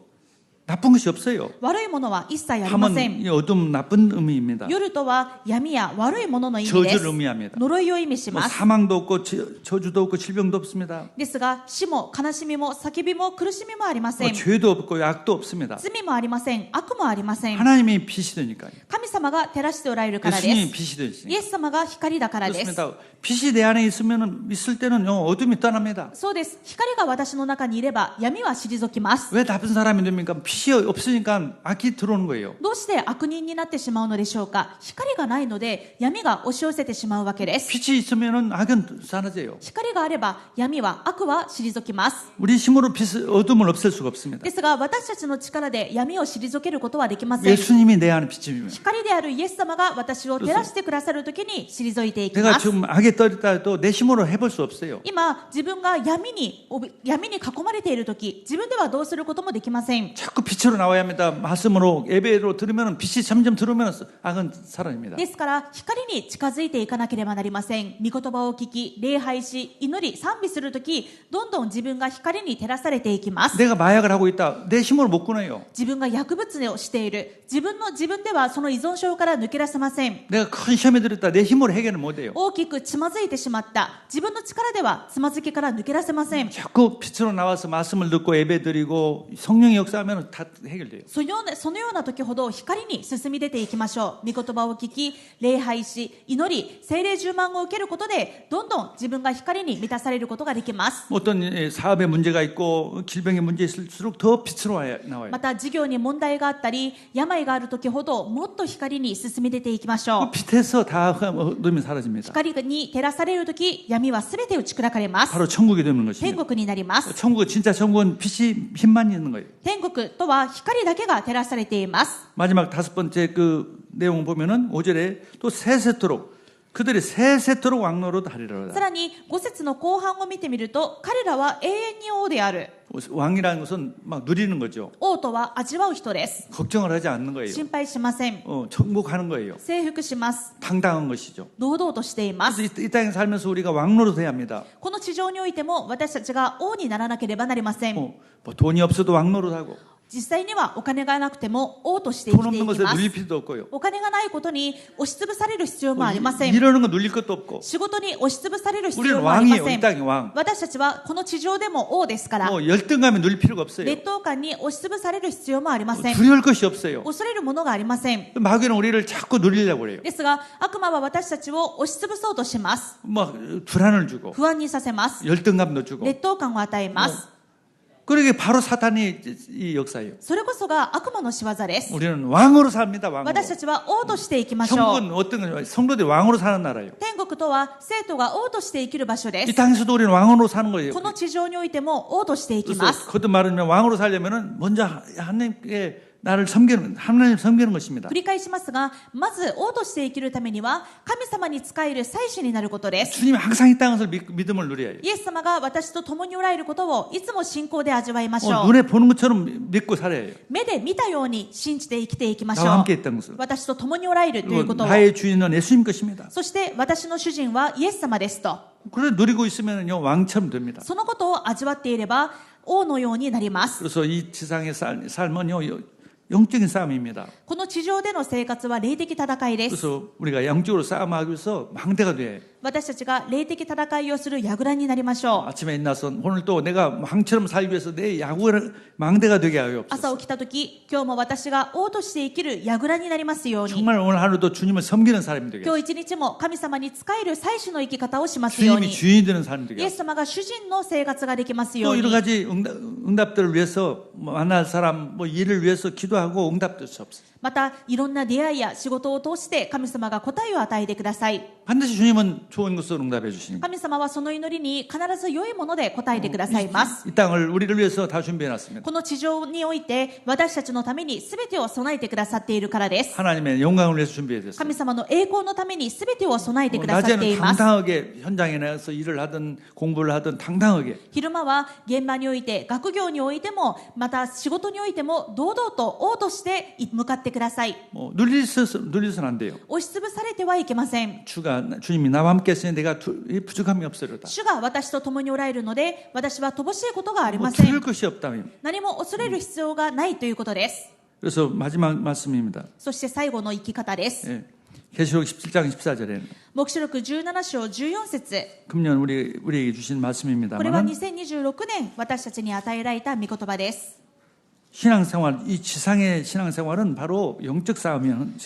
Speaker 1: 나쁜 것이 없어요.
Speaker 2: 悪いものは一切ありません。
Speaker 1: 밤은 어둠 나쁜 의미입니다.
Speaker 2: 夜とは闇や悪いものの意味で
Speaker 1: 저주를
Speaker 2: す。
Speaker 1: 의미합니다.
Speaker 2: 呪いを意味し
Speaker 1: 뭐
Speaker 2: ます。
Speaker 1: 사망도 없고 저주도 없고 질병도 없습니다.
Speaker 2: ですが、死も悲しみも叫びも苦しみもありませ
Speaker 1: 뭐
Speaker 2: ん。
Speaker 1: 죄도 없고 약도 없습니다.
Speaker 2: 罪もありません。悪もありません。
Speaker 1: 하나님이 빛이 되니까요.
Speaker 2: 神様が照らしておられるからで
Speaker 1: 예수님이
Speaker 2: す。
Speaker 1: 빛이
Speaker 2: イ
Speaker 1: 되시니까.
Speaker 2: エス様が光だからです。
Speaker 1: 그렇습니다. 빛이 내 안에 있을 때는요 어둠이 떠납니다.
Speaker 2: そうです。光が私の中にいれば闇は退きます。
Speaker 1: 왜 나쁜 사람이 됩니까? 빛이 없으니까 악이 들어오는 거예요.
Speaker 2: どうして悪人になってしまうのでしょうか。光がないので闇が押し寄せてしまうわけです。
Speaker 1: 빛이 있으면은 악은 사라져요.
Speaker 2: 光があれば闇は悪は退きます。
Speaker 1: 우리 힘으로 어둠을 없앨 수가 없습니다.
Speaker 2: ですが私たちの力で闇を退けることはできません。
Speaker 1: 예수님이 내 안에 빛이면
Speaker 2: 光であるイエス様が私を照らしてくださるときに退いていき
Speaker 1: 내가
Speaker 2: ます。
Speaker 1: 지금 악에 떨었다 해도 내 힘으로 해볼 수 없어요.
Speaker 2: 今自分が闇に囲まれているとき、自分ではどうすることもできません。
Speaker 1: 자꾸 빛으로 나와야 합니다. 말씀으로 예배로 들으면 빛이 점점 들어오면 악은 사라집니다.
Speaker 2: ですから光に近づいていかなければなりません。御言葉を聞き、礼拝し、祈り賛美するとき、どんどん自分が光に照らされていきます。
Speaker 1: 내가 마약을 하고 있다. 내 힘으로 못 끊어요.
Speaker 2: 自分が薬物をしている。自分ではその依存症から抜け出せません。
Speaker 1: 내가 큰 시험에 들었다. 내 힘으로 해결을 못 해요.
Speaker 2: 大きくつまずいてしまった。自分の力ではつまずきから抜け出せません。
Speaker 1: 자꾸 빛으로 나와서 말씀을 듣고 예배드리고 성령의 역사하면 다 해결돼요.
Speaker 2: そのような時ほど光に進み出ていきましょう。御言葉を聞き、礼拝し、祈り、聖霊充満を受けることで、どんどん自分が光に満たされることができます。
Speaker 1: 어떤 사업에 문제가 있고 질병에 문제 있을수록 더 빛으로 나와요.
Speaker 2: また事業に問題があったり、病がある時ほどもっと光に進み出ていきましょう。
Speaker 1: 빛에서 다 어둠이 사라집니다.
Speaker 2: 光に照らされる時、闇はすべて打ち砕かれます。
Speaker 1: 바로 천국이 되는
Speaker 2: 天
Speaker 1: 것입니다.
Speaker 2: 国になります。
Speaker 1: 천국은 진짜 천국은 빛만 있는 거예요.
Speaker 2: 天国とは光だけが照らされています。
Speaker 1: 마지막 5번째 그 내용 보면은 5절에 또 세세토록 그들이 세세토록 왕노릇 하리라.
Speaker 2: さらに5節の後半を見てみると、彼らは永遠に王である。
Speaker 1: 왕이라는 것은 막 누리는 거죠.
Speaker 2: 王とは味わう人です。
Speaker 1: 걱정을 하지 않는 거예요.
Speaker 2: 心配しません。
Speaker 1: 정복하는 거예요.
Speaker 2: 征服します。
Speaker 1: 당당한 것이죠.
Speaker 2: 堂々としています。
Speaker 1: 그래서 이 땅에 살면서 우리가 왕노릇해야 합니다.
Speaker 2: この地上においても私たちが王にならなければなりません。
Speaker 1: 뭐 돈이 없어도 왕노릇하고
Speaker 2: 実際にはお金がなくても王として生
Speaker 1: 돈
Speaker 2: きて
Speaker 1: 없는
Speaker 2: いき
Speaker 1: 것에
Speaker 2: ます。
Speaker 1: 눌릴 필요도 없고요.
Speaker 2: お金がないことに押しつぶされる必要もありません。
Speaker 1: 이러는 거 눌릴 것도 없고
Speaker 2: 仕事に押しつぶされる必
Speaker 1: 우리는
Speaker 2: 要もありま
Speaker 1: 왕이에요.
Speaker 2: せ
Speaker 1: 이
Speaker 2: ん。
Speaker 1: 땅의 왕.
Speaker 2: 私たちはこの地上でも王ですから、
Speaker 1: 뭐 열등감에 눌릴 필요가 없어요.
Speaker 2: 劣等感に押しつぶされる必要もありません。
Speaker 1: 두려울 것이 없어요.
Speaker 2: 恐れるものがありません。
Speaker 1: 마귀는 우리를 자꾸 누리려고 그래요.
Speaker 2: ですが悪魔は私たちを押しつぶそうとします。
Speaker 1: 막 불안을 주고
Speaker 2: 不安にさせます。
Speaker 1: 열등감도 주고
Speaker 2: 劣等感を与えます。
Speaker 1: 그러게 바로 사탄이 이 역사예요.
Speaker 2: それこそが悪魔の仕業です。
Speaker 1: 우리는 왕으로 삽니다. 왕으로.
Speaker 2: 私たちは王として生きましょう。
Speaker 1: 천국은 어떤 거냐? 성도들이 왕으로 사는 나라예요.
Speaker 2: 天国とは生徒が王として生きる場所で
Speaker 1: 이
Speaker 2: す。
Speaker 1: 땅에서도 우리는 왕으로 사는 거예요.
Speaker 2: この地上においても王として生きま
Speaker 1: 그래서
Speaker 2: す。
Speaker 1: 거듭 말하면 왕으로 살려면은 먼저 하나님께 나를 섬기는 하나님 섬기는 것입니다.
Speaker 2: 繰り返しますが、まず王として生きるためには神様に仕える祭司になることです。
Speaker 1: 주님이 항상 이 땅에서 믿음을 누려야 해요.
Speaker 2: イエス様が私と共におられることをいつも信仰で味わいましょう。
Speaker 1: 눈에 보는 것처럼 믿고 살아야 해요.
Speaker 2: 目で見たように信じて生きていきましょ
Speaker 1: 나와
Speaker 2: う。
Speaker 1: 함께 있다는 것을.
Speaker 2: 私と共におられるということを。
Speaker 1: 나의 주인은 예수님 것입니다.
Speaker 2: そして私の主人はイエス様ですと。
Speaker 1: 그래 누리고 있으면요 왕처럼 됩니다.
Speaker 2: そのことを味わっていれば王のようになります。
Speaker 1: 그래서 이 지상의 삶은요 영적인 싸움입니다.
Speaker 2: この地上での生活は霊的戦いです。
Speaker 1: 그래서 우리가 영적으로 싸움하기 위해서 망대가 돼.
Speaker 2: 私たちが霊的戦いをする櫓になりましょう。
Speaker 1: 아침에 일어나서 오늘 또 내가 왕처럼 살기 위해서 내 야구를 망대가 되게 하여
Speaker 2: 朝
Speaker 1: 없소서.
Speaker 2: 起きた時、今日も私が王として生きる櫓になりますように。
Speaker 1: 정말 오늘 하루도 주님을 섬기는 사람이 되게.
Speaker 2: 今日一日も神様に仕える祭司の生き方をしますよう
Speaker 1: 주님이
Speaker 2: に。
Speaker 1: 주인이 되는 사람이
Speaker 2: イ
Speaker 1: 되게.
Speaker 2: エス様が主人の生活ができますよ
Speaker 1: 또
Speaker 2: う
Speaker 1: 여러
Speaker 2: に。
Speaker 1: 가지 응답들을 위해서 만날 사람 뭐 일을 위해서 기도하고 응답될 수 없어요.
Speaker 2: またいろんな出会いや仕事を通して神様が答えを与えてください。
Speaker 1: 반드시 주님은 좋은 것으로 응답해 주시니까.
Speaker 2: 神様はその祈りに必ず良いもので答えてくださいます。
Speaker 1: 이 땅을 우리를 위해서 다 준비해 놨습니다.
Speaker 2: この地上において私たちのために全てを備えてくださっているからです。
Speaker 1: 하나님의 영광을 위해서 준비해 줬어요.
Speaker 2: 神様の栄光のために全てを備えてくださってい
Speaker 1: 낮에는
Speaker 2: ます。
Speaker 1: 당당하게 현장에 나가서 일을 하든 공부를 하든 당당하게
Speaker 2: 昼間は現場において学業においてもまた仕事においても堂々と王として向かってください。
Speaker 1: 눌리서는 안 돼요.
Speaker 2: 押しつぶされてはいけません。
Speaker 1: 주님이 나와 함께 했으니 내가 부족함이 없으리로다.
Speaker 2: 主が私と共におられるので私は乏しいことがあり
Speaker 1: 뭐
Speaker 2: ませ
Speaker 1: 두려울
Speaker 2: ん。
Speaker 1: 것이 없다면.
Speaker 2: 何も恐れる必要がないということです。
Speaker 1: 그래서 마지막 말씀입니다.
Speaker 2: そして最後の生き方です。
Speaker 1: 예. 계시록 17장 14절에는
Speaker 2: 黙示録17章14節。
Speaker 1: 금년 우리에게 주신
Speaker 2: これは
Speaker 1: 말씀입니다만
Speaker 2: 2026年私たちに与えられた御言葉です。
Speaker 1: 신앙생활, 이 지상의 신앙생활은 바로 영적 싸움이라는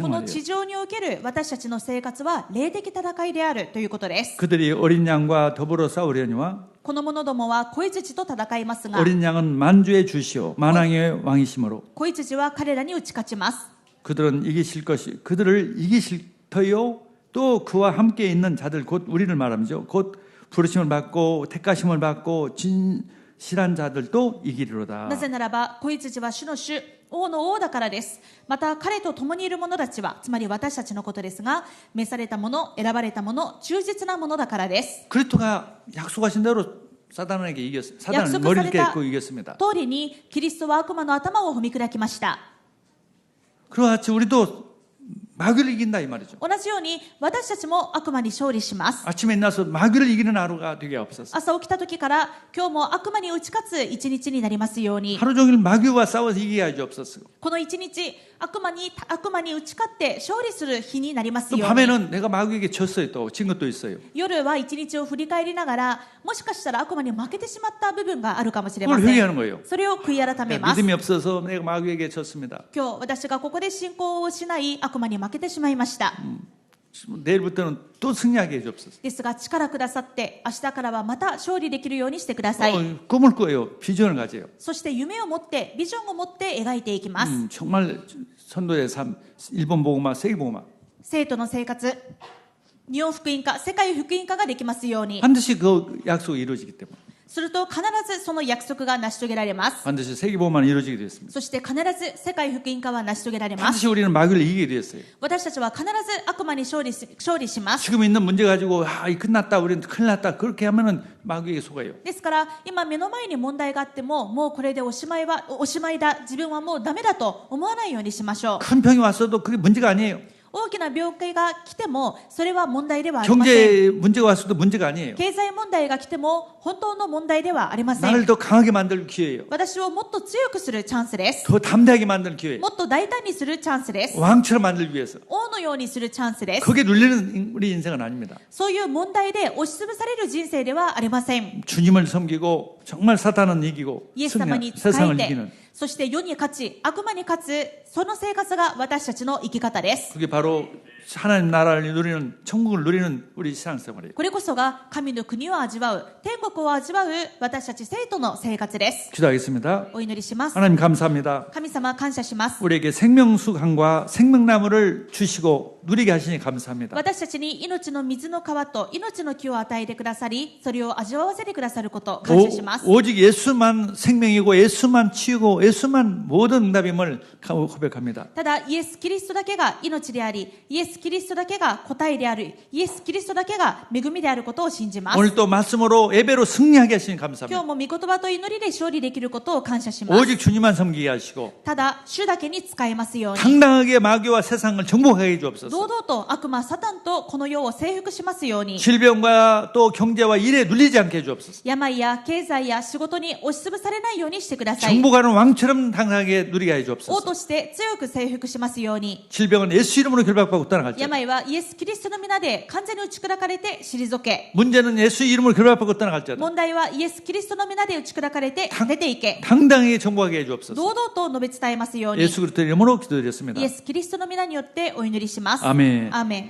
Speaker 2: この
Speaker 1: 생활이에요.
Speaker 2: 地上における私たちの生活は霊的戦いであるということです。
Speaker 1: 그들이 어린 양과 더불어 싸우려니와
Speaker 2: この者どもは子羊と戦いますが、
Speaker 1: 어린 양은 만주의 주시오 만왕의 왕이시므로
Speaker 2: 子羊は彼らに打ち勝ちます。
Speaker 1: 그들은 이기실 것이 그들을 이기실 터요 또 그와 함께 있는 자들 곧 우리를 말하죠. 곧 부르심을 받고 택가심을 받고 진실한 자들도 이기리로다.
Speaker 2: なぜならば子羊は主の主、王の王だからです。また彼と共にいる者たちは、つまり私たちのことですが、召された者、選ばれた者、忠実な者だからです。
Speaker 1: 그리스도가 약속하신 대로 사단을 머리를 깨고 이겼습니다.
Speaker 2: 通りにキリストは悪魔の頭を踏み砕きました。
Speaker 1: 그와 같이 우리도 마귀를 이긴다 이 말이죠.
Speaker 2: 同じように私たちも悪魔に勝利します。
Speaker 1: 아침에 일어나서 마귀를 이기는 하루가 되게 없었어요.
Speaker 2: 朝起きた時から今日も悪魔に打ち勝つ一日になりますように、
Speaker 1: 하루 종일 마귀와 싸워서 이겨야지 없었어요.
Speaker 2: この一日悪魔に打ち勝って勝利する日になります
Speaker 1: 또
Speaker 2: ように。
Speaker 1: 밤에는 내가 마귀에게 졌어요. 또 진 것도 있어요.
Speaker 2: 夜は一日を振り返りながら、もしかしたら悪魔に負けてしまった部分があるかもしれま
Speaker 1: 그걸
Speaker 2: せん。
Speaker 1: 회개하는 거예요.
Speaker 2: それを悔い改めます。
Speaker 1: 믿음이 없어서 내가 마귀에게 졌습니다.
Speaker 2: 今日私がここで信仰を失い悪魔に負けてしまいました。
Speaker 1: 내일부터는 또 승리하게 해주옵소서.
Speaker 2: ですが力くださって明日からはまた勝利できるようにしてください。
Speaker 1: 꿈을 꿔요. 비전을 가져요.
Speaker 2: そして夢を持ってビジョンを持って描いていきます。
Speaker 1: 정말 선도의 삶, 일본 복음화, 세계 복음화
Speaker 2: 生徒の生活、日本福音化、世界福音化ができますように。
Speaker 1: 반드시 그 약속이 이루어지기 때문에
Speaker 2: すると必ずその約束が成し遂げられます。
Speaker 1: 반드시 세계 복음화는 이루어지게 되었습니다.
Speaker 2: そして必ず世界福音化は成し遂げられます。
Speaker 1: 반드시 우리는 마귀를 이기게 되었어요.
Speaker 2: 私たちは必ず悪魔に勝利します。
Speaker 1: 지금 있는 문제 가지고 끝났다, 우리는 큰일 났다 그렇게 하면은 마귀에게 속아요.
Speaker 2: ですから今目の前に問題があっても、もうこれでおしまいだ、自分はもうダメだと思わないようにしましょう。
Speaker 1: 큰 병이 왔어도 그게 문제가 아니에요.
Speaker 2: 大きな病気が来てもそれは問題ではありません。
Speaker 1: 경제 문제가 왔어도 문제가 아니에요.
Speaker 2: 経済問題が来ても本当の問題ではありませ
Speaker 1: 나를
Speaker 2: ん。
Speaker 1: 더 강하게 만들 기회예요.
Speaker 2: 私をもっと強くするチャンスです。
Speaker 1: 더 담대하게 만드는 기회.
Speaker 2: もっと大胆にするチャンスです。
Speaker 1: 왕처럼 만들기 위해서.
Speaker 2: 王のようにするチャンスです。
Speaker 1: 그게 눌리는 우리 인생은 아닙니다.
Speaker 2: そういう問題で押しつぶされる人生ではありません。
Speaker 1: 주님을 섬기고 정말 사탄은 이기고
Speaker 2: イエス様に仕
Speaker 1: 세상을
Speaker 2: えて
Speaker 1: 이기는 、
Speaker 2: そして世に勝ち、悪魔に勝つ、その生活が私たちの生き方です。
Speaker 1: 그게 바로 하나님 나라를 누리는 천국을 누리는 우리 신앙생활이에요.
Speaker 2: これこそが神の国を味わう、天国を味わう私たち生徒の生活です。
Speaker 1: 기도하겠습니다.
Speaker 2: お祈りします。
Speaker 1: 하나님 감사합니다.
Speaker 2: 神様感謝します。
Speaker 1: 우리에게 생명수강과 생명나무를 주시고 누리게 하시니 감사합니다.
Speaker 2: 私たちに命の水の川と命の木を与えてくださり、それを味わわせてくださることを感謝します。
Speaker 1: 오직 예수만 생명이고 예수만 치유고 예수만 모든 응답임을 고백합니다.
Speaker 2: ただイエス・キリストだけが命であり、イエス・キリストだけが答えである、イエス・キリストだけが恵みであることを信じます。
Speaker 1: 오늘 또 말씀으로 예배로 승리하게 하시니
Speaker 2: 今
Speaker 1: 감사합니다.
Speaker 2: 日も御言葉と祈りで勝利できることを感謝します。
Speaker 1: 오직 주님만 섬기게 하시고
Speaker 2: ただ主だけに使えますように、
Speaker 1: 당당하게 마귀와 세상을 정복하게 해주옵소서.
Speaker 2: 堂々と悪魔サタンとこの世を征服しますように、
Speaker 1: 질병과 또 경제와 일에 눌리지 않게 해주옵소서.
Speaker 2: 病や経済や仕事に押しつぶされないようにしてください。
Speaker 1: 정복하는 왕처럼 당당하게 누리게
Speaker 2: 王
Speaker 1: 해주옵소서.
Speaker 2: として強く征服しますように、
Speaker 1: 질병은 예수 이름으로 결박받고 떠나갈지어다.
Speaker 2: 病はイエス・キリストの皆で完全に打ち砕かれて退け、
Speaker 1: 문제는 예수 이름으로 결박받고 떠나갈지어다.
Speaker 2: 問題はイエス・キリストの皆で打ち砕かれて出ていけ、
Speaker 1: 당당하게 정복하게 해주옵소서.
Speaker 2: 堂々と述べ伝えますように、
Speaker 1: 예수 그리스도의 이름으로 기도드렸습니다.
Speaker 2: イエス・キリストの皆によってお祈りします。
Speaker 1: 아멘.
Speaker 2: アーメン。